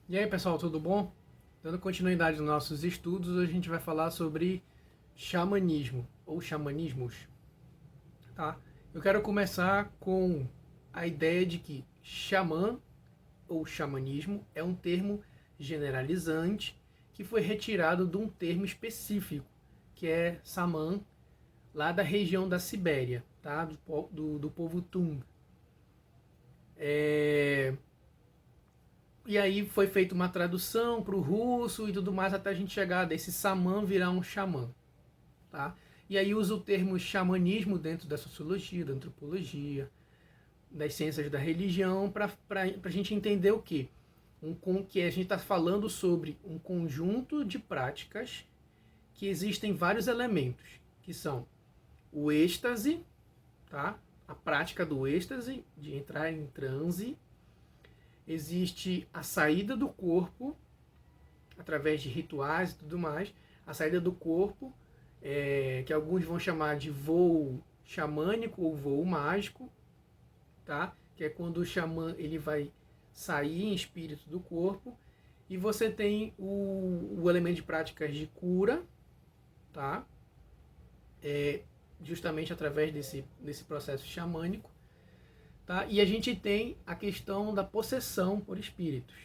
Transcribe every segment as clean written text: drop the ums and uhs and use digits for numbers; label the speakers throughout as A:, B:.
A: E aí pessoal, tudo bom? Dando continuidade aos nossos estudos, hoje a gente vai falar sobre xamanismo ou xamanismos, tá? Eu quero começar com a ideia de que xamã ou xamanismo é um termo generalizante que foi retirado de um termo específico, que é Samã, lá da região da Sibéria, tá? do povo Tung. E aí foi feita uma tradução para o russo e tudo mais até a gente chegar desse samã virar um xamã, tá? E aí usa o termo xamanismo dentro da sociologia, da antropologia, das ciências da religião, para a gente entender o quê? Que a gente está falando sobre um conjunto de práticas que existem vários elementos, que são o êxtase, tá? A prática do êxtase, de entrar em transe. Existe a saída do corpo, através de rituais e tudo mais, a saída do corpo, que alguns vão chamar de voo xamânico ou voo mágico, tá? Que é quando o xamã ele vai sair em espírito do corpo. E você tem o elemento de práticas de cura, tá? Justamente através desse processo xamânico. Tá? E a gente tem a questão da possessão por espíritos.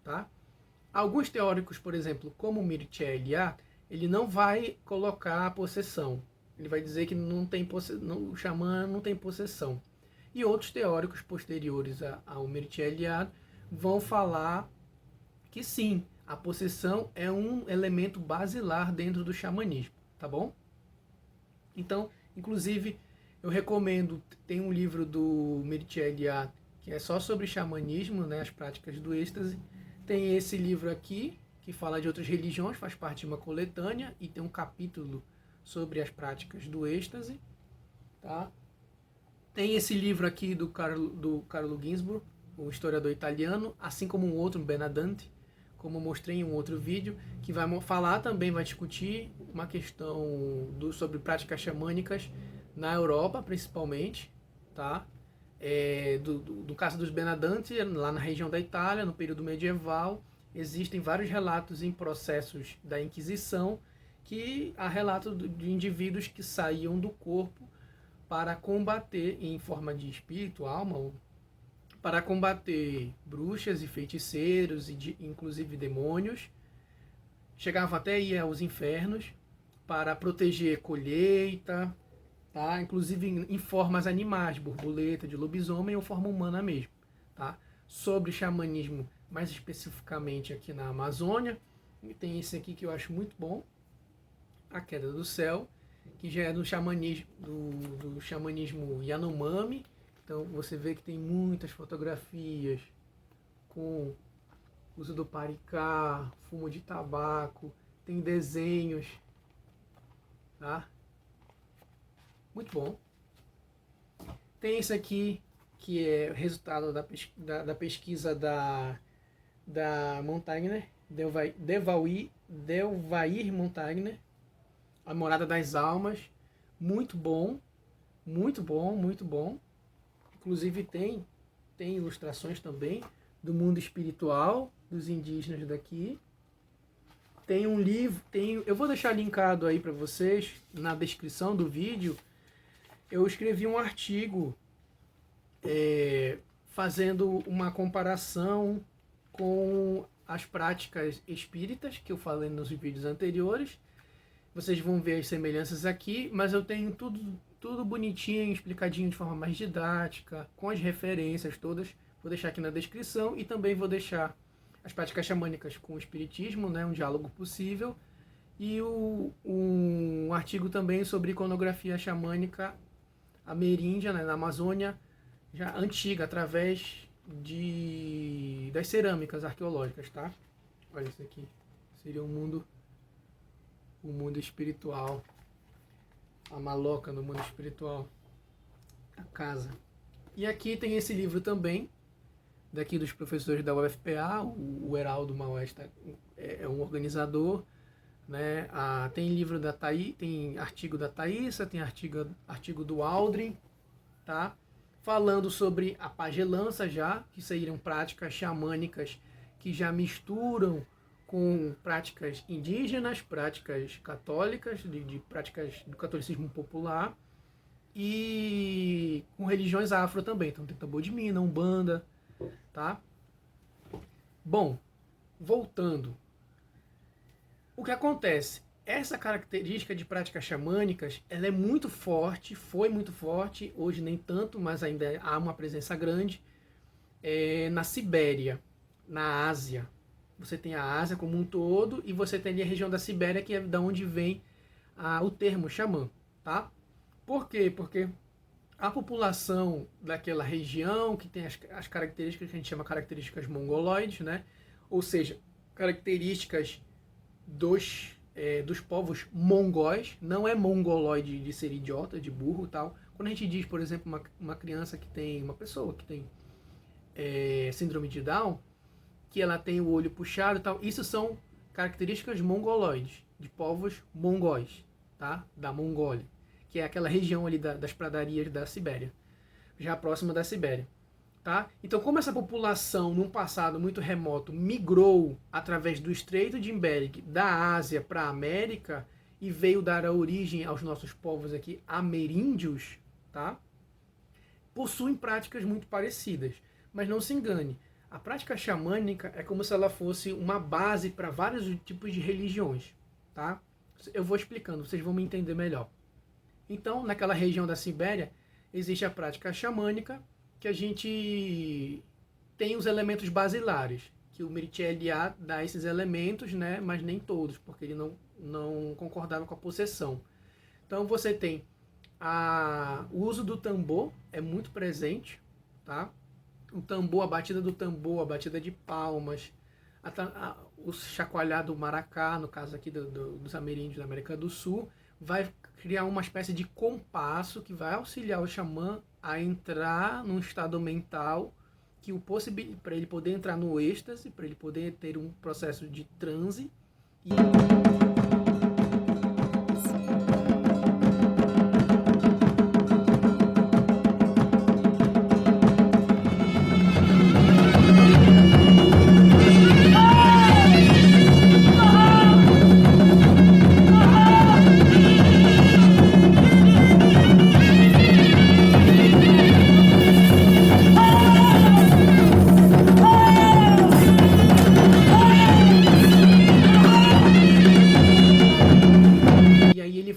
A: Tá? Alguns teóricos, por exemplo, como Mircea Eliade, ele não vai colocar a possessão. Ele vai dizer que o xamã não tem possessão. E outros teóricos posteriores ao Mircea Eliade vão falar que sim, a possessão é um elemento basilar dentro do xamanismo. Tá bom? Então, inclusive, eu recomendo, tem um livro do Mircea Eliade que é só sobre xamanismo, né, as práticas do êxtase. Tem esse livro aqui, que fala de outras religiões, faz parte de uma coletânea, e tem um capítulo sobre as práticas do êxtase. Tá? Tem esse livro aqui do Carlo Ginzburg, o historiador italiano, assim como um outro, Benadante, como eu mostrei em um outro vídeo, que vai falar também, vai discutir uma questão sobre práticas xamânicas na Europa, principalmente, tá? Do caso dos Benadante, lá na região da Itália, no período medieval, existem vários relatos em processos da Inquisição, que há relatos de indivíduos que saíam do corpo para combater, em forma de espírito, alma, para combater bruxas e feiticeiros, e inclusive demônios. Chegavam até ir aos infernos para proteger colheita, tá? Inclusive em formas animais, de borboleta, de lobisomem ou forma humana mesmo. Tá? Sobre xamanismo, mais especificamente aqui na Amazônia, tem esse aqui que eu acho muito bom, A Queda do Céu, que já é do xamanismo Yanomami. Então você vê que tem muitas fotografias com uso do paricá, fumo de tabaco, tem desenhos, tá? Muito bom. Tem esse aqui, que é resultado da pesquisa da Montagner, Delvair Montagner, A Morada das Almas. Muito bom, muito bom, muito bom. Inclusive tem ilustrações também do mundo espiritual dos indígenas daqui. Tem um livro, eu vou deixar linkado aí para vocês na descrição do vídeo. Eu escrevi um artigo fazendo uma comparação com as práticas espíritas que eu falei nos vídeos anteriores. Vocês vão ver as semelhanças aqui, mas eu tenho tudo bonitinho, explicadinho de forma mais didática, com as referências todas. Vou deixar aqui na descrição e também vou deixar as práticas xamânicas com o espiritismo, né, um diálogo possível, e um artigo também sobre iconografia xamânica ameríndia, né, na Amazônia, já antiga, através das cerâmicas arqueológicas, tá? Olha isso aqui, seria o mundo espiritual, a maloca no mundo espiritual, a casa. E aqui tem esse livro também, daqui dos professores da UFPA, o Heraldo Maués é um organizador, né? Tem livro da Thaís, tem artigo da Thaísa, tem artigo do Aldrin, tá? Falando sobre a pagelança já, que seriam práticas xamânicas que já misturam com práticas indígenas, práticas católicas, de práticas do catolicismo popular, e com religiões afro também. Então tem tambor de mina, umbanda, tá? Bom, voltando. O que acontece? Essa característica de práticas xamânicas, ela é muito forte, foi muito forte, hoje nem tanto, mas ainda há uma presença grande, na Sibéria, na Ásia. Você tem a Ásia como um todo e você tem ali a região da Sibéria, que é da onde vem o termo xamã, tá? Por quê? Porque a população daquela região, que tem as características que a gente chama características mongoloides, né? Ou seja, características dos povos mongóis, não é mongoloide de ser idiota, de burro e tal. Quando a gente diz, por exemplo, uma criança que tem, uma pessoa que tem síndrome de Down, que ela tem o olho puxado e tal, isso são características mongoloides, de povos mongóis, tá? Da Mongólia, que é aquela região ali das pradarias da Sibéria, já próxima da Sibéria. Tá? Então, como essa população, num passado muito remoto, migrou através do Estreito de Bering da Ásia para a América e veio dar a origem aos nossos povos aqui ameríndios, tá? Possuem práticas muito parecidas. Mas não se engane, a prática xamânica é como se ela fosse uma base para vários tipos de religiões. Tá? Eu vou explicando, vocês vão me entender melhor. Então, naquela região da Sibéria, existe a prática xamânica, que a gente tem os elementos basilares, que o Mircea dá esses elementos, né, mas nem todos, porque ele não concordava com a possessão. Então você tem o uso do tambor, é muito presente, tá? O tambor, a batida do tambor, a batida de palmas, o chacoalhar do maracá, no caso aqui dos ameríndios da América do Sul, vai criar uma espécie de compasso que vai auxiliar o xamã a entrar num estado mental que para ele poder entrar no êxtase, para ele poder ter um processo de transe.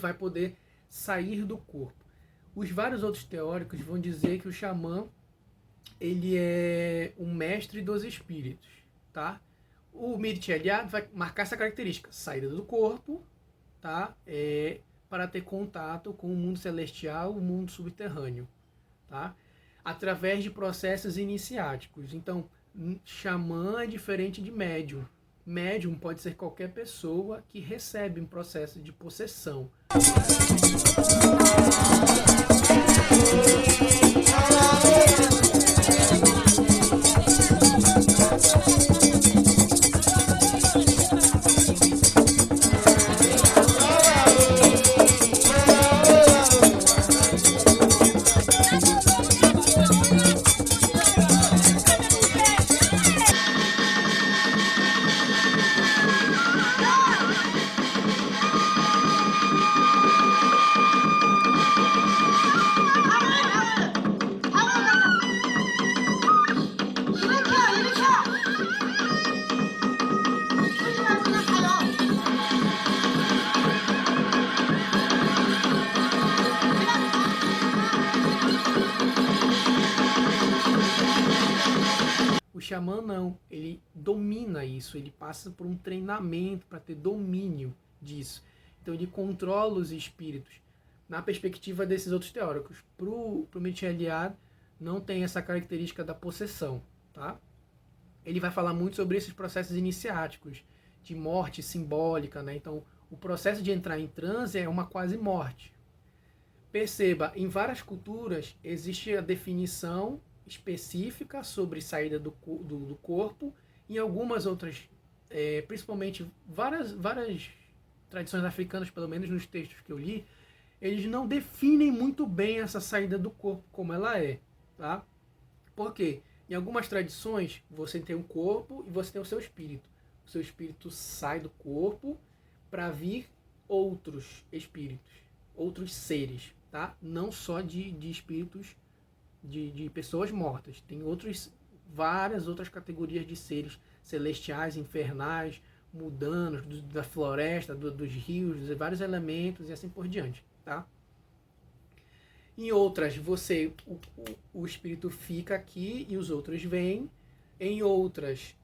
A: Vai poder sair do corpo. Os vários outros teóricos vão dizer que o xamã ele é um mestre dos espíritos, tá? O Mircea vai marcar essa característica, saída do corpo, tá? Para ter contato com o mundo celestial, o mundo subterrâneo, tá? Através de processos iniciáticos. Então, Xamã é diferente de médium. Médium pode ser qualquer pessoa que recebe um processo de possessão. O xamã não, ele domina isso, ele passa por um treinamento para ter domínio disso. Então ele controla os espíritos. Na perspectiva desses outros teóricos, para o Michel Eliade não tem essa característica da possessão, tá? Ele vai falar muito sobre esses processos iniciáticos, de morte simbólica, né? Então o processo de entrar em transe é uma quase morte. Perceba, em várias culturas existe a definição específica sobre saída do corpo, e em algumas outras, principalmente várias tradições africanas, pelo menos nos textos que eu li, eles não definem muito bem essa saída do corpo como ela é, tá? Por quê? Em algumas tradições você tem um corpo e você tem o seu espírito. O seu espírito sai do corpo para vir outros espíritos, outros seres, tá? Não só de espíritos de pessoas mortas. Tem várias outras categorias de seres celestiais, infernais, mudanos, da floresta, dos rios, de vários elementos e assim por diante, tá? Em outras, o espírito fica aqui e os outros vêm. Em outras,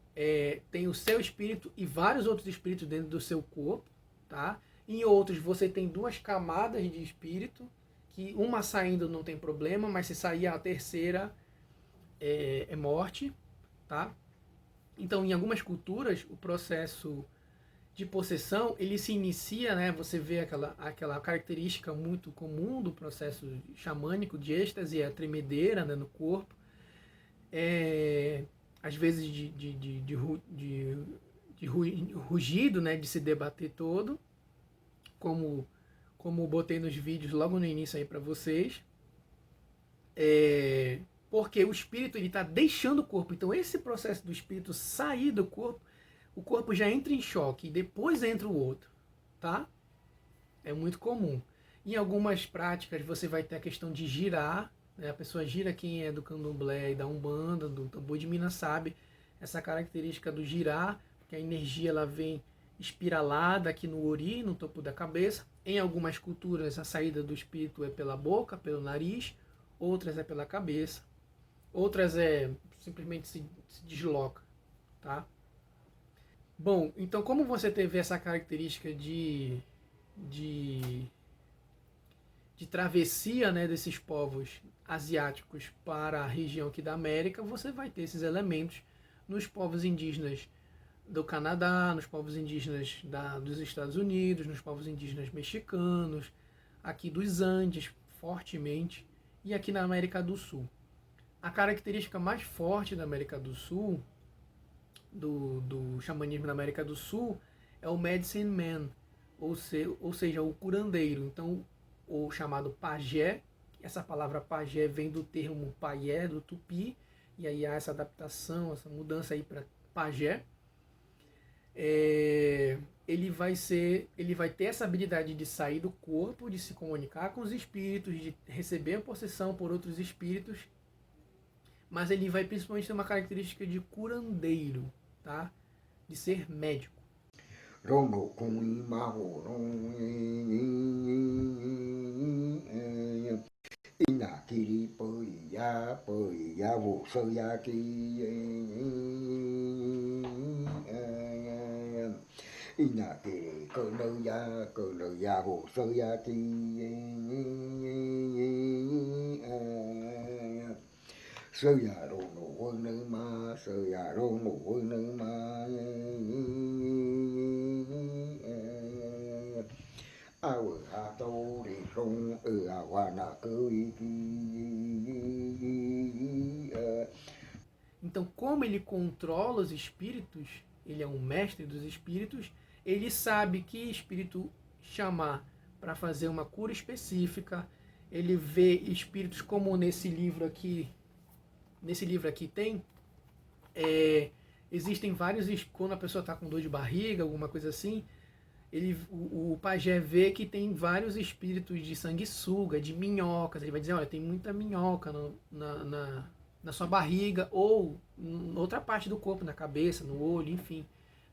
A: tem o seu espírito e vários outros espíritos dentro do seu corpo, tá? Em outros, você tem duas camadas de espírito, que uma saindo não tem problema, mas se sair a terceira é morte, tá? Então, em algumas culturas, o processo de possessão, ele se inicia, né? Você vê aquela característica muito comum do processo xamânico de êxtase, é a tremedeira, né, no corpo. Às vezes de rugido, né, de se debater todo, como botei nos vídeos logo no início aí para vocês. Porque o espírito está deixando o corpo. Então esse processo do espírito sair do corpo, o corpo já entra em choque e depois entra o outro, tá? É muito comum. Em algumas práticas você vai ter a questão de girar, né? A pessoa gira, quem é do candomblé e da umbanda, do tambor de Minas sabe essa característica do girar, porque a energia ela vem espiralada aqui no ori, no topo da cabeça. Em algumas culturas a saída do espírito é pela boca, pelo nariz, outras é pela cabeça, outras simplesmente se desloca, tá? Bom, então como você teve essa característica de travessia, né, desses povos asiáticos para a região aqui da América, você vai ter esses elementos nos povos indígenas do Canadá, nos povos indígenas dos Estados Unidos, nos povos indígenas mexicanos, aqui dos Andes, fortemente, e aqui na América do Sul. A característica mais forte da América do Sul, do xamanismo na América do Sul, é o Medicine Man, ou seja, o curandeiro. Então, o chamado pajé, essa palavra pajé vem do termo paié, do tupi, e aí há essa adaptação, essa mudança aí para pajé. Ele vai ter essa habilidade de sair do corpo, de se comunicar com os espíritos, de receber a possessão por outros espíritos, mas ele vai principalmente ter uma característica de curandeiro, tá? De ser médico.
B: Sơ ya đồ nổ quân nữ ma
A: Então, como ele controla os espíritos, ele é um mestre dos espíritos, ele sabe que espírito chamar para fazer uma cura específica. Ele vê espíritos como nesse livro aqui tem, existem vários, quando a pessoa está com dor de barriga, alguma coisa assim, o pajé vê que tem vários espíritos de sanguessuga, de minhocas. Ele vai dizer, olha, tem muita minhoca na sua barriga ou em outra parte do corpo, na cabeça, no olho, enfim,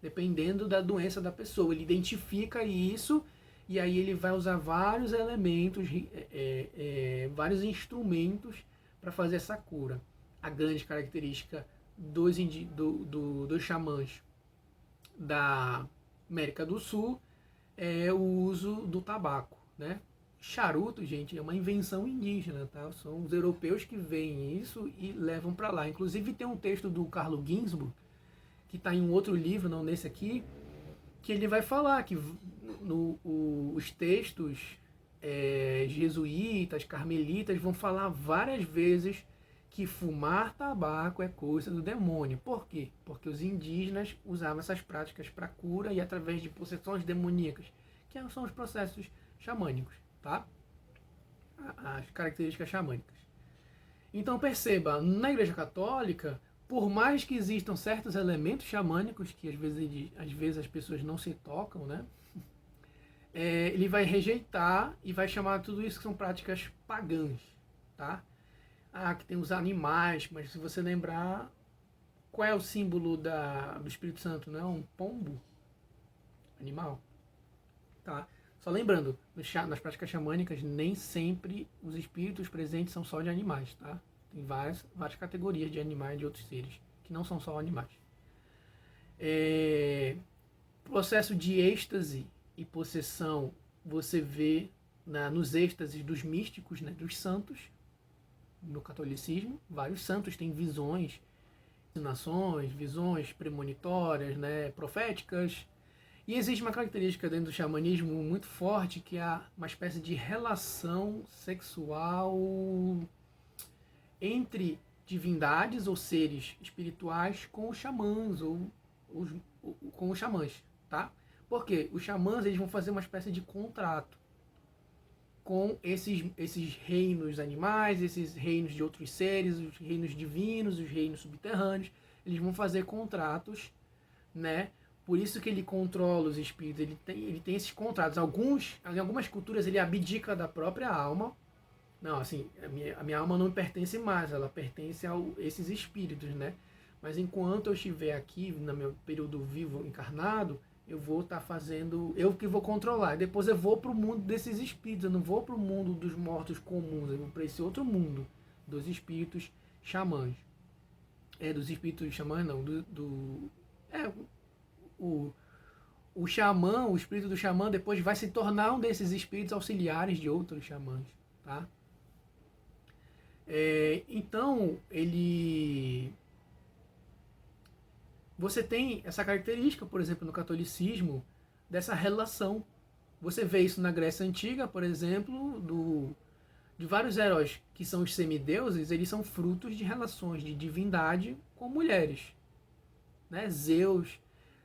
A: dependendo da doença da pessoa. Ele identifica isso e aí ele vai usar vários elementos, vários instrumentos para fazer essa cura. A grande característica dos xamãs da América do Sul é o uso do tabaco, né? Charuto, gente, é uma invenção indígena, tá? São os europeus que veem isso e levam para lá. Inclusive tem um texto do Carlo Ginzburg, que está em um outro livro, não nesse aqui, que ele vai falar que os textos jesuítas, carmelitas, vão falar várias vezes que fumar tabaco é coisa do demônio. Por quê? Porque os indígenas usavam essas práticas para cura e através de possessões demoníacas, que são os processos xamânicos, tá? As características xamânicas. Então perceba, na Igreja Católica, por mais que existam certos elementos xamânicos, que às vezes as pessoas não se tocam, né? Ele vai rejeitar e vai chamar tudo isso que são práticas pagãs, tá? Que tem os animais, mas se você lembrar, qual é o símbolo do Espírito Santo? Não é um pombo? Animal? Tá? Só lembrando, nas práticas xamânicas, nem sempre os espíritos presentes são só de animais, tá? Tem várias categorias de animais e de outros seres, que não são só animais. Processo de êxtase e possessão, você vê nos êxtases dos místicos, né, dos santos. No catolicismo, vários santos têm visões, visões premonitórias, né, proféticas. E existe uma característica dentro do xamanismo muito forte, que é uma espécie de relação sexual entre divindades ou seres espirituais com os xamãs ou com os xamãs, tá? Porque os xamãs, eles vão fazer uma espécie de contrato com esses reinos animais, esses reinos de outros seres, os reinos divinos, os reinos subterrâneos. Eles vão fazer contratos, né? Por isso que ele controla os espíritos, ele tem esses contratos. Em algumas culturas ele abdica da própria alma. Não, assim, a minha alma não me pertence mais, ela pertence a esses espíritos, né? Mas enquanto eu estiver aqui, no meu período vivo, encarnado, eu vou estar fazendo, eu que vou controlar. Depois eu vou para o mundo desses espíritos, eu não vou para o mundo dos mortos comuns, eu vou para esse outro mundo dos espíritos xamãs. Dos espíritos xamãs não, o xamã, o espírito do xamã depois vai se tornar um desses espíritos auxiliares de outros xamãs, tá? Então, você tem essa característica, por exemplo, no catolicismo, dessa relação. Você vê isso na Grécia Antiga, por exemplo, de vários heróis que são os semideuses, eles são frutos de relações de divindade com mulheres, né? Zeus.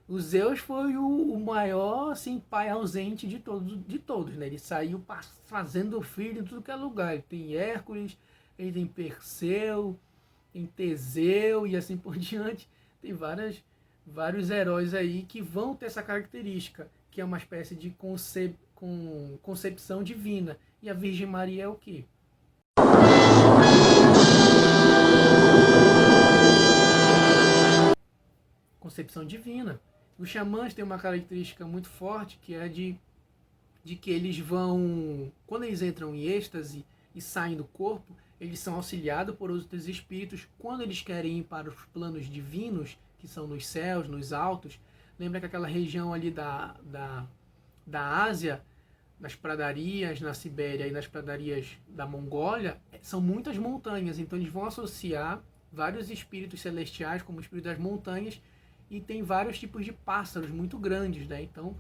A: O Zeus foi o maior, assim, pai ausente de todos, né? Ele saiu fazendo filho em tudo que é lugar. Ele tem Hércules, ele tem Perseu, tem Teseu e assim por diante. Tem vários heróis aí que vão ter essa característica, que é uma espécie de concepção divina. E a Virgem Maria é o quê? Concepção divina. Os xamãs têm uma característica muito forte, que é de que eles vão, quando eles entram em êxtase e saem do corpo, eles são auxiliados por outros espíritos. Quando eles querem ir para os planos divinos, que são nos céus, nos altos, lembra que aquela região ali da Ásia, nas pradarias na Sibéria e nas pradarias da Mongólia, são muitas montanhas, então eles vão associar vários espíritos celestiais, como o espírito das montanhas, e tem vários tipos de pássaros muito grandes, né? Então,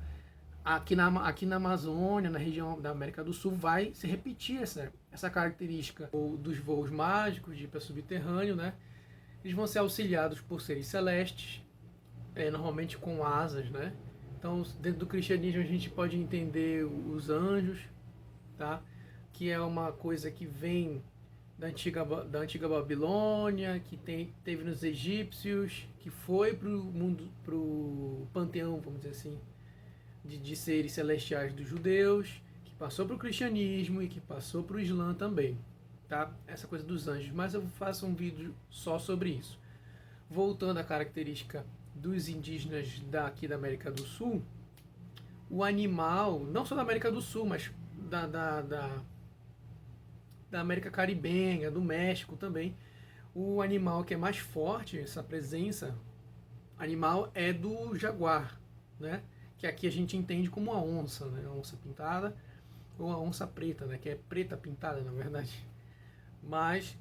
A: aqui na Amazônia, na região da América do Sul, vai se repetir essa característica dos voos mágicos de hipersubterrâneo, né? Eles vão ser auxiliados por seres celestes, normalmente com asas, né? Então, dentro do cristianismo, a gente pode entender os anjos, tá? Que é uma coisa que vem da antiga Babilônia, que teve nos egípcios, que foi pro panteão, vamos dizer assim, de seres celestiais dos judeus, que passou para o cristianismo e que passou para o Islã também, tá? Essa coisa dos anjos, mas eu faço um vídeo só sobre isso. Voltando à característica dos indígenas daqui da América do Sul, o animal, não só da América do Sul, mas da América Caribenha, do México também, o animal que é mais forte, essa presença animal, é do jaguar, né? Que aqui a gente entende como a onça, né? A onça pintada ou a onça preta, né? Que é preta pintada, na verdade. Mas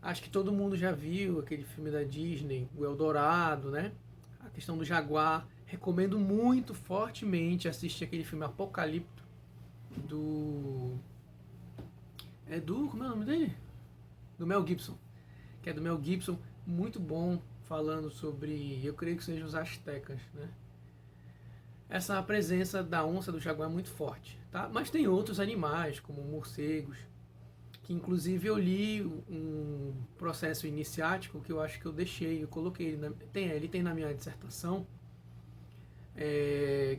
A: acho que todo mundo já viu aquele filme da Disney, o Eldorado, né? A questão do jaguar. Recomendo muito fortemente assistir aquele filme Apocalipto do... como é o nome dele? Do Mel Gibson. Que é do Mel Gibson, muito bom, falando sobre, eu creio que sejam os astecas, né? Essa presença da onça, do jaguar é muito forte, tá? Mas tem outros animais, como morcegos, que inclusive eu li um processo iniciático que eu acho que eu deixei, eu coloquei, ele tem na minha dissertação,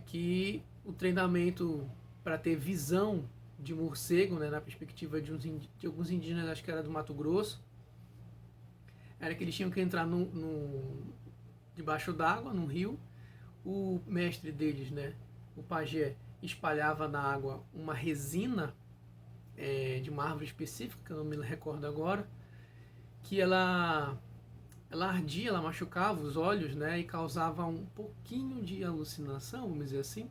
A: que o treinamento para ter visão de morcego, né, na perspectiva de alguns indígenas, acho que era do Mato Grosso, era que eles tinham que entrar debaixo d'água, num rio. O mestre deles, né, o pajé, espalhava na água uma resina de uma árvore específica, que eu não me recordo agora, que ela ardia, ela machucava os olhos, né, e causava um pouquinho de alucinação, vamos dizer assim,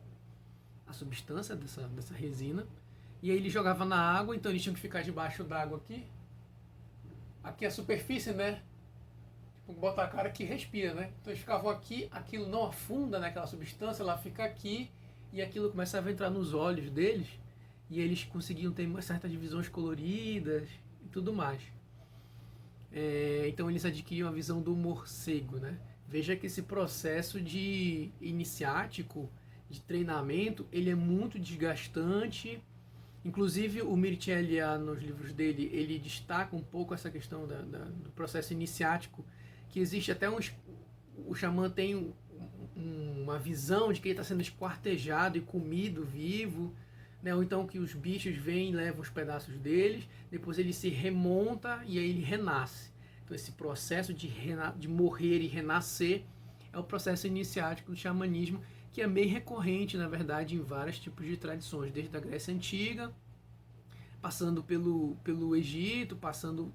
A: a substância dessa resina. E aí ele jogava na água, então eles tinham que ficar debaixo d'água aqui. Aqui é a superfície, né? Tipo, bota a cara que respira, né? Então eles ficavam aqui, aquilo não afunda naquela substância, ela fica aqui e aquilo começava a entrar nos olhos deles e eles conseguiam ter certas visões coloridas e tudo mais. Então eles adquiriam a visão do morcego, né? Veja que esse processo de iniciático, de treinamento, ele é muito desgastante. Inclusive o Mircea Eliade, nos livros dele, ele destaca um pouco essa questão do processo iniciático, que existe até o xamã tem uma visão de que ele está sendo esquartejado e comido vivo, né? Ou então que os bichos vêm e levam os pedaços deles, depois ele se remonta e aí ele renasce. Então esse processo de morrer e renascer é o processo iniciático do xamanismo, que é meio recorrente, na verdade, em vários tipos de tradições, desde a Grécia Antiga, passando pelo Egito, passando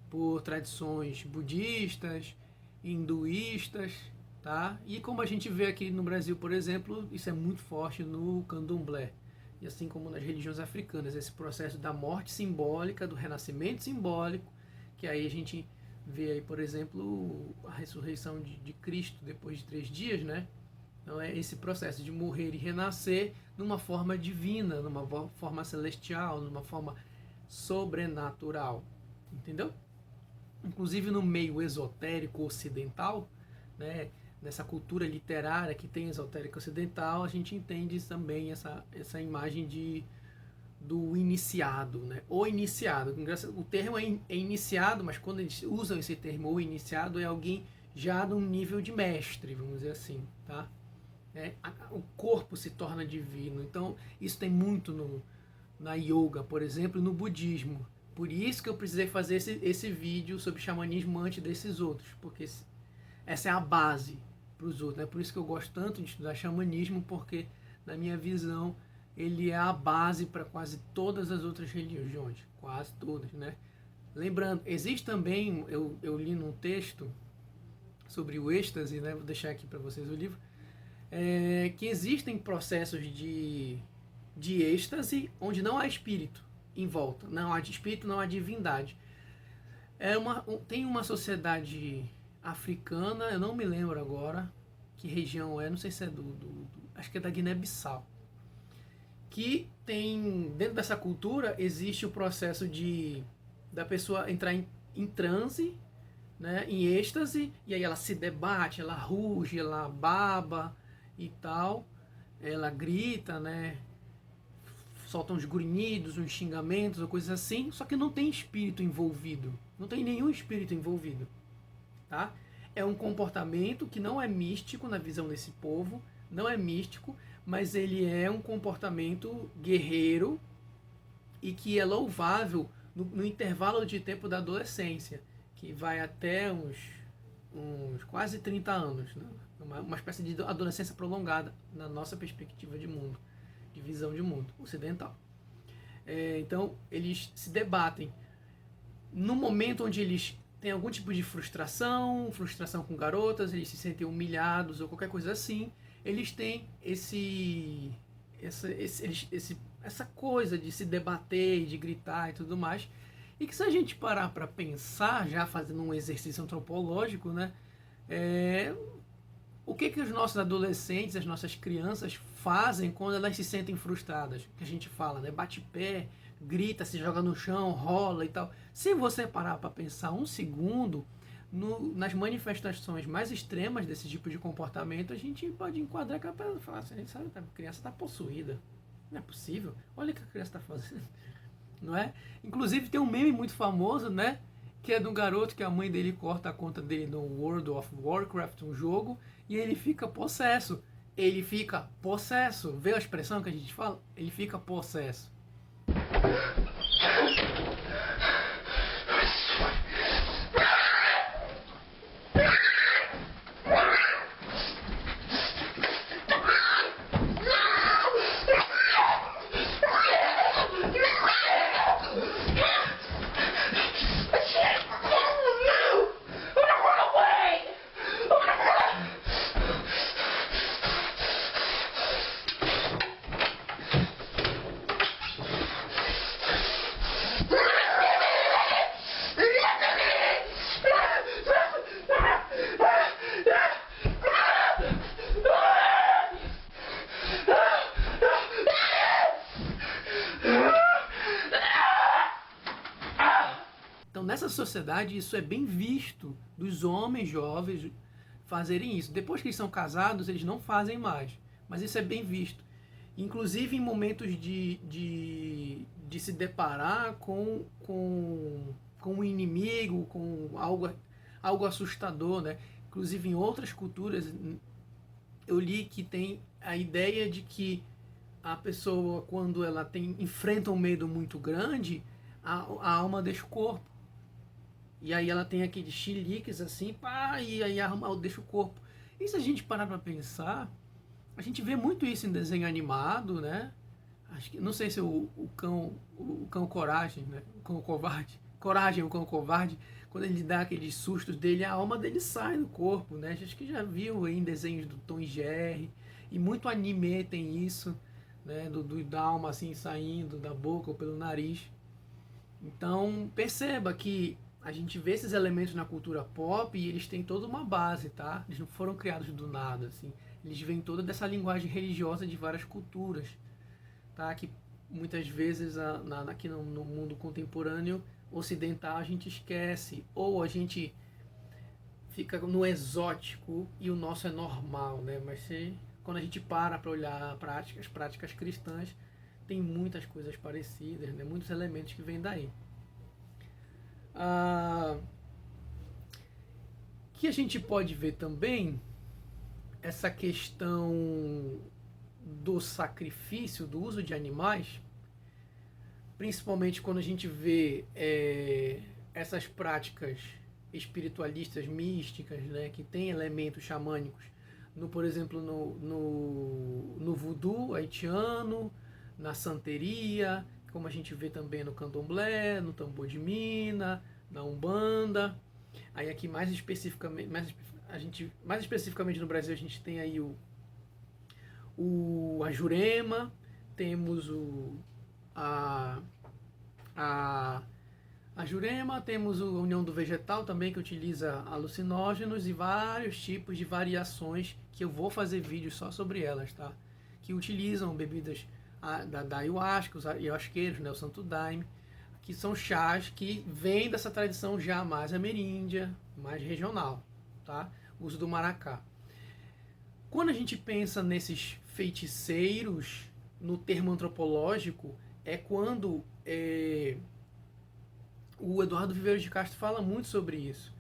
A: por tradições budistas, hinduístas, tá? E como a gente vê aqui no Brasil, por exemplo, isso é muito forte no candomblé, e assim como nas religiões africanas, esse processo da morte simbólica, do renascimento simbólico, que aí a gente vê aí, por exemplo, a ressurreição de Cristo depois de 3 dias, né? Então é esse processo de morrer e renascer numa forma divina, numa forma celestial, numa forma sobrenatural, entendeu? Inclusive no meio esotérico ocidental, né, nessa cultura literária que tem esotérico ocidental, a gente entende também essa imagem do iniciado, né? O iniciado. O termo é iniciado, mas quando eles usam esse termo, o iniciado, é alguém já num nível de mestre, vamos dizer assim, tá? O corpo se torna divino. Então, isso tem muito na yoga, por exemplo, e no budismo. Por isso que eu precisei fazer esse vídeo sobre xamanismo antes desses outros, porque essa é a base para os outros. É por isso que eu gosto tanto de estudar xamanismo, porque, na minha visão, ele é a base para quase todas as outras religiões, quase todas, né? Lembrando, existe também, eu li num texto sobre o êxtase, né? Vou deixar aqui para vocês o livro, que existem processos de êxtase onde não há espírito em volta, não há espírito, não há divindade. Tem uma sociedade africana, eu não me lembro agora que região é, não sei se é acho que é da Guiné-Bissau, que tem, dentro dessa cultura, existe o processo da pessoa entrar em transe, né, em êxtase, e aí ela se debate, ela ruge, ela baba e tal, ela grita, né, solta uns grunhidos, uns xingamentos ou coisas assim, só que não tem espírito envolvido, não tem nenhum espírito envolvido, tá? É um comportamento que não é místico na visão desse povo, não é místico, mas ele é um comportamento guerreiro e que é louvável no intervalo de tempo da adolescência, que vai até uns quase 30 anos, né? Uma espécie de adolescência prolongada na nossa perspectiva de mundo, de visão de mundo ocidental. Então, eles se debatem. No momento onde eles têm algum tipo de frustração com garotas, eles se sentem humilhados ou qualquer coisa assim, eles têm essa coisa de se debater, de gritar e tudo mais. E que se a gente parar para pensar, já fazendo um exercício antropológico, né, o que os nossos adolescentes, as nossas crianças fazem quando elas se sentem frustradas? Que a gente fala, né, bate pé, grita, se joga no chão, rola e tal. Se você parar para pensar um segundo, nas manifestações mais extremas desse tipo de comportamento, a gente pode enquadrar que a pessoa fala assim, sabe, a criança está possuída. Não é possível. Olha o que a criança está fazendo. Não é? Inclusive tem um meme muito famoso, né? Que é de um garoto que a mãe dele corta a conta dele no World of Warcraft, um jogo, e ele fica possesso. Ele fica possesso. Vê a expressão que a gente fala? Ele fica possesso. Então, nessa sociedade, isso é bem visto dos homens jovens fazerem isso. Depois que eles são casados, eles não fazem mais. Mas isso é bem visto. Inclusive em momentos de se deparar com um inimigo, com algo assustador, né? Inclusive em outras culturas, eu li que tem a ideia de que a pessoa, quando ela enfrenta um medo muito grande, a alma deixa o corpo. E aí ela tem aqueles chiliques assim, pá, e aí a alma deixa o corpo. E se a gente parar pra pensar, a gente vê muito isso em desenho animado, né? Acho que, não sei se o cão Coragem, né? O cão covarde. Coragem, o cão covarde, quando ele dá aqueles sustos dele, a alma dele sai do corpo, né? Acho que já viu aí em desenhos do Tom e Jerry. E muito anime tem isso, né? Da alma assim saindo da boca ou pelo nariz. Então perceba que a gente vê esses elementos na cultura pop e eles têm toda uma base, tá? Eles não foram criados do nada, assim. Eles vêm toda dessa linguagem religiosa de várias culturas, tá? Que muitas vezes aqui no mundo contemporâneo ocidental a gente esquece, ou a gente fica no exótico e o nosso é normal, né? Mas quando a gente para olhar as práticas cristãs, tem muitas coisas parecidas, né? Muitos elementos que vêm daí. Que a gente pode ver também essa questão do sacrifício, do uso de animais, principalmente quando a gente vê essas práticas espiritualistas, místicas, né, que tem elementos xamânicos, por exemplo, no voodoo haitiano, na santeria, como a gente vê também no candomblé, no tambor de mina, na umbanda. Aí aqui mais especificamente no Brasil a gente tem aí a Jurema, temos a a Jurema, temos a União do Vegetal também, que utiliza alucinógenos e vários tipos de variações, que eu vou fazer vídeos só sobre elas, tá? Que utilizam bebidas da ayahuasca, os ayahuasqueiros, né, o Santo Daime, que são chás que vêm dessa tradição já mais ameríndia, mais regional, tá? O uso do maracá. Quando a gente pensa nesses feiticeiros, no termo antropológico, é quando o Eduardo Viveiros de Castro fala muito sobre isso.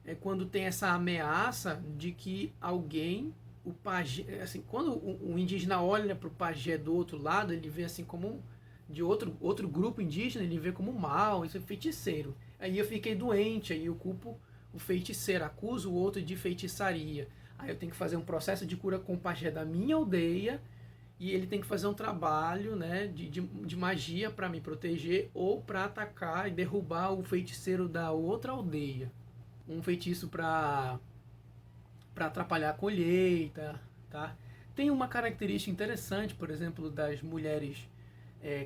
A: É quando tem essa ameaça de que alguém, o pajé, assim, quando o indígena olha para o pajé do outro lado, ele vê assim como de outro grupo indígena, ele vê como mal, isso é feiticeiro. Aí eu fiquei doente, aí eu culpo o feiticeiro, acuso o outro de feitiçaria. Aí eu tenho que fazer um processo de cura com o pajé da minha aldeia, e ele tem que fazer um trabalho, né, de magia para me proteger ou para atacar e derrubar o feiticeiro da outra aldeia. Um feitiço para atrapalhar a colheita, tá? Tem uma característica interessante, por exemplo, das mulheres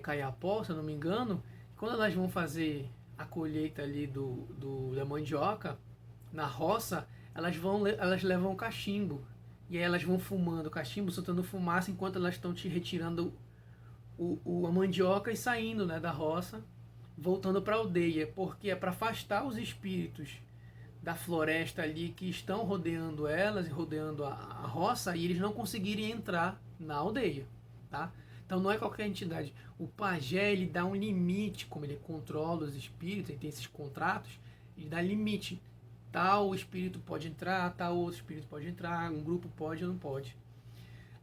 A: caiapó, se eu não me engano, quando elas vão fazer a colheita ali da mandioca na roça, elas levam o cachimbo. E aí elas vão fumando o cachimbo, soltando fumaça enquanto elas estão te retirando a mandioca e saindo, né, da roça, voltando para a aldeia, porque é para afastar os espíritos da floresta ali que estão rodeando elas e rodeando a roça, e eles não conseguirem entrar na aldeia, tá? Então não é qualquer entidade. O pajé, ele dá um limite, como ele controla os espíritos, ele tem esses contratos, ele dá limite. Tal espírito pode entrar, tal outro espírito pode entrar, um grupo pode ou não pode.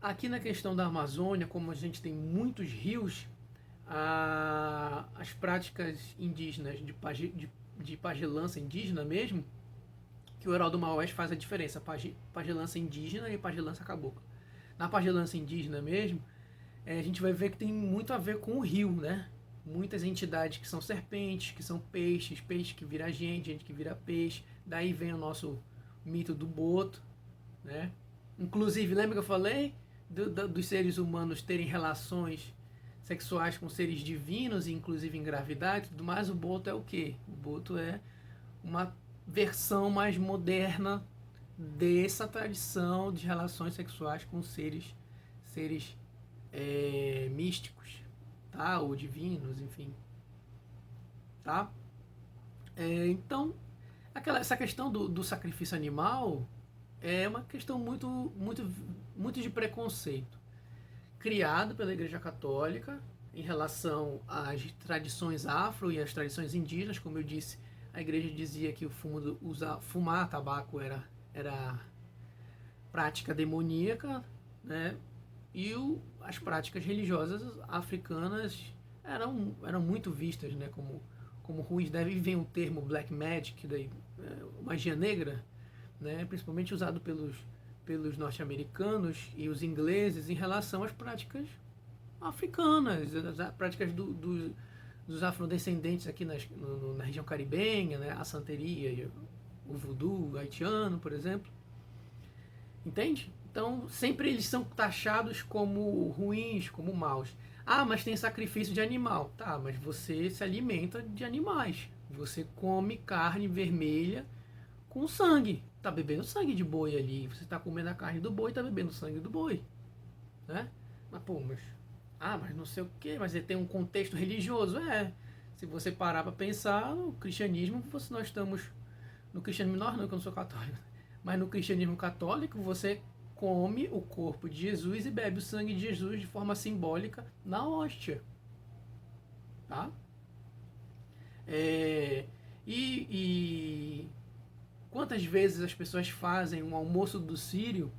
A: Aqui na questão da Amazônia, como a gente tem muitos rios, as práticas indígenas de pagelança indígena mesmo, que o Heraldo Maués faz a diferença, pagelança indígena e pagelança cabocla. Na pagelança indígena mesmo, a gente vai ver que tem muito a ver com o rio, né? Muitas entidades que são serpentes, que são peixes, peixe que vira gente que vira peixe. Daí vem o nosso mito do boto, né? Inclusive, lembra que eu falei dos seres humanos terem relações sexuais com seres divinos, inclusive engravidar e tudo mais? O boto é o quê? O boto é uma versão mais moderna dessa tradição de relações sexuais com seres místicos, tá? Ou divinos, enfim, tá? Então, essa questão do sacrifício animal é uma questão muito de preconceito, criado pela Igreja Católica em relação às tradições afro e às tradições indígenas. Como eu disse, a Igreja dizia que fumar tabaco era prática demoníaca, né? E as práticas religiosas africanas eram muito vistas, né, como ruins. Daí vem o termo black magic, daí, magia negra, né, principalmente usado pelos norte-americanos e os ingleses em relação às práticas africanas, as práticas dos afrodescendentes aqui na região caribenha, né, a santeria, o voodoo haitiano, por exemplo. Entende? Então, sempre eles são taxados como ruins, como maus. Ah, mas tem sacrifício de animal. Tá, mas você se alimenta de animais. Você come carne vermelha com sangue. Tá bebendo sangue de boi ali. Você tá comendo a carne do boi e tá bebendo sangue do boi. Né? Mas, pô, mas não sei o que, mas ele tem um contexto religioso. Se você parar para pensar, no cristianismo, nós estamos... No cristianismo, não, que eu não sou católico. Mas no cristianismo católico, você come o corpo de Jesus e bebe o sangue de Jesus de forma simbólica na hóstia. Tá? E quantas vezes as pessoas fazem um almoço do Sírio?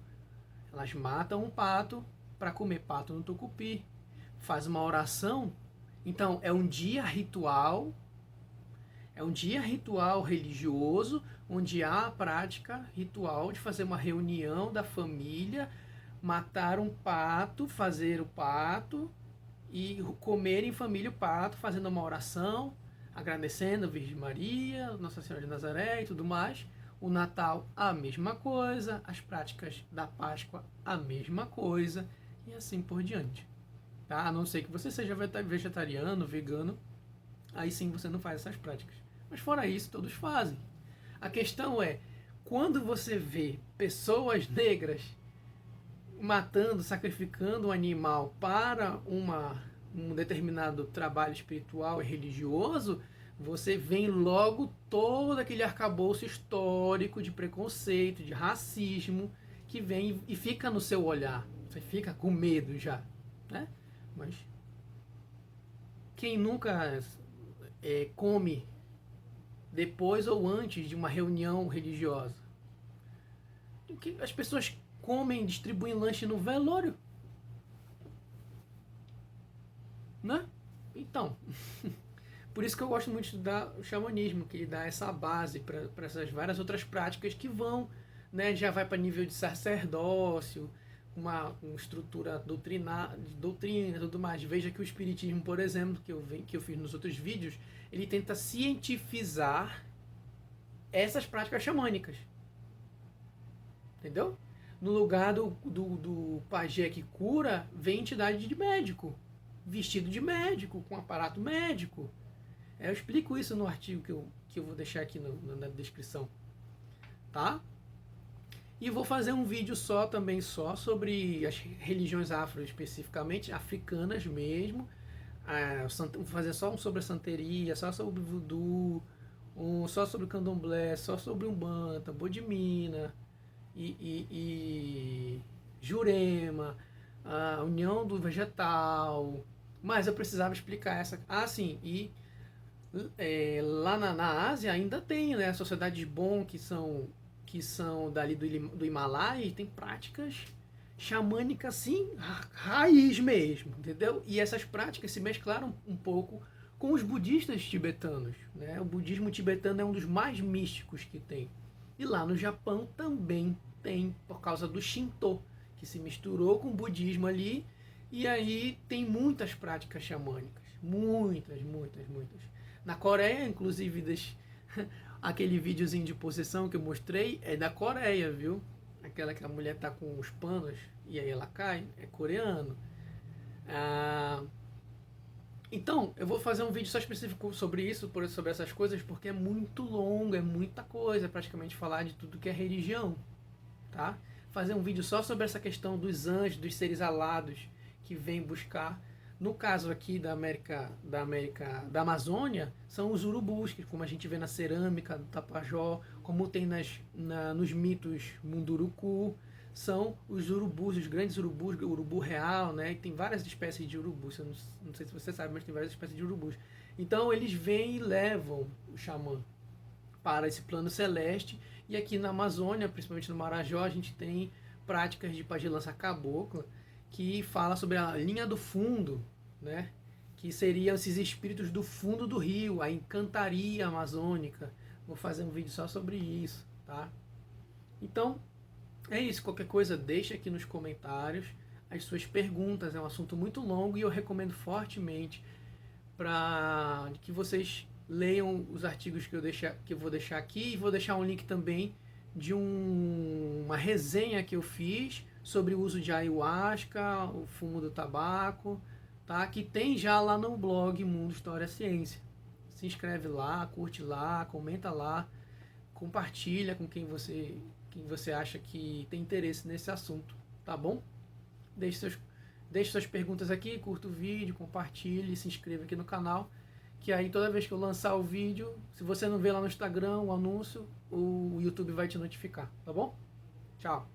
A: Elas matam um pato para comer pato no tucupi. Faz uma oração. Então, é um dia ritual religioso, onde há a prática ritual de fazer uma reunião da família, matar um pato, fazer o pato e comer em família o pato, fazendo uma oração, agradecendo a Virgem Maria, Nossa Senhora de Nazaré e tudo mais. O Natal, a mesma coisa, as práticas da Páscoa, a mesma coisa, e assim por diante. Tá? A não ser que você seja vegetariano, vegano, aí sim você não faz essas práticas. Mas fora isso, todos fazem. A questão é, quando você vê pessoas negras matando, sacrificando um animal para um determinado trabalho espiritual e religioso, você vê logo todo aquele arcabouço histórico de preconceito, de racismo, que vem e fica no seu olhar. Você fica com medo já, né? Mas quem nunca come depois ou antes de uma reunião religiosa? As pessoas comem, distribuem lanche no velório, né? Então, por isso que eu gosto muito de estudar o xamanismo, que ele dá essa base para essas várias outras práticas que vão, né, já vai para nível de sacerdócio, uma estrutura doutrina e tudo mais. Veja que o espiritismo, por exemplo, que eu fiz nos outros vídeos, ele tenta cientificizar essas práticas xamânicas. Entendeu? No lugar do pajé que cura, vem entidade de médico, vestido de médico, com aparato médico. Eu explico isso no artigo que eu vou deixar aqui na descrição. Tá? E vou fazer um vídeo só sobre as religiões afro, especificamente, africanas mesmo. Vou fazer só um sobre a santeria, só sobre o voodoo, só sobre o candomblé, só sobre umbanda, tambor de mina e Jurema, a união do vegetal. Mas eu precisava explicar essa. Sim, e lá na Ásia ainda tem, né, sociedades Bon que são dali do Himalaia e tem práticas xamânicas assim, raiz mesmo, entendeu? E essas práticas se mesclaram um pouco com os budistas tibetanos, né? O budismo tibetano é um dos mais místicos que tem. E lá no Japão também tem, por causa do Shinto, que se misturou com o budismo ali, e aí tem muitas práticas xamânicas, muitas. Na Coreia, inclusive, aquele videozinho de possessão que eu mostrei é da Coreia, viu? Aquela que a mulher tá com os panos e aí ela cai, é coreano. Então, eu vou fazer um vídeo só específico sobre isso, sobre essas coisas, porque é muito longo, é muita coisa, praticamente falar de tudo que é religião, tá? Fazer um vídeo só sobre essa questão dos anjos, dos seres alados que vêm buscar. No caso aqui da da Amazônia, são os urubus, que como a gente vê na cerâmica do Tapajó, como tem nos mitos Munduruku, são os urubus, os grandes urubus, o urubu real, né? E tem várias espécies de urubus, eu não sei se você sabe, mas tem várias espécies de urubus. Então eles vêm e levam o xamã para esse plano celeste, e aqui na Amazônia, principalmente no Marajó, a gente tem práticas de pagelança cabocla, que fala sobre a linha do fundo, né? Que seriam esses espíritos do fundo do rio, a encantaria amazônica. Vou fazer um vídeo só sobre isso, tá? Então, é isso. Qualquer coisa, deixa aqui nos comentários as suas perguntas. É um assunto muito longo e eu recomendo fortemente para que vocês leiam os artigos que eu vou deixar aqui, e vou deixar um link também de uma resenha que eu fiz sobre o uso de ayahuasca, o fumo do tabaco, tá? Que tem já lá no blog Mundo História Ciência. Se inscreve lá, curte lá, comenta lá, compartilha com quem você acha que tem interesse nesse assunto, tá bom? Deixe suas perguntas aqui, curta o vídeo, compartilhe, se inscreva aqui no canal, que aí toda vez que eu lançar o vídeo, se você não vê lá no Instagram o anúncio, o YouTube vai te notificar, tá bom? Tchau!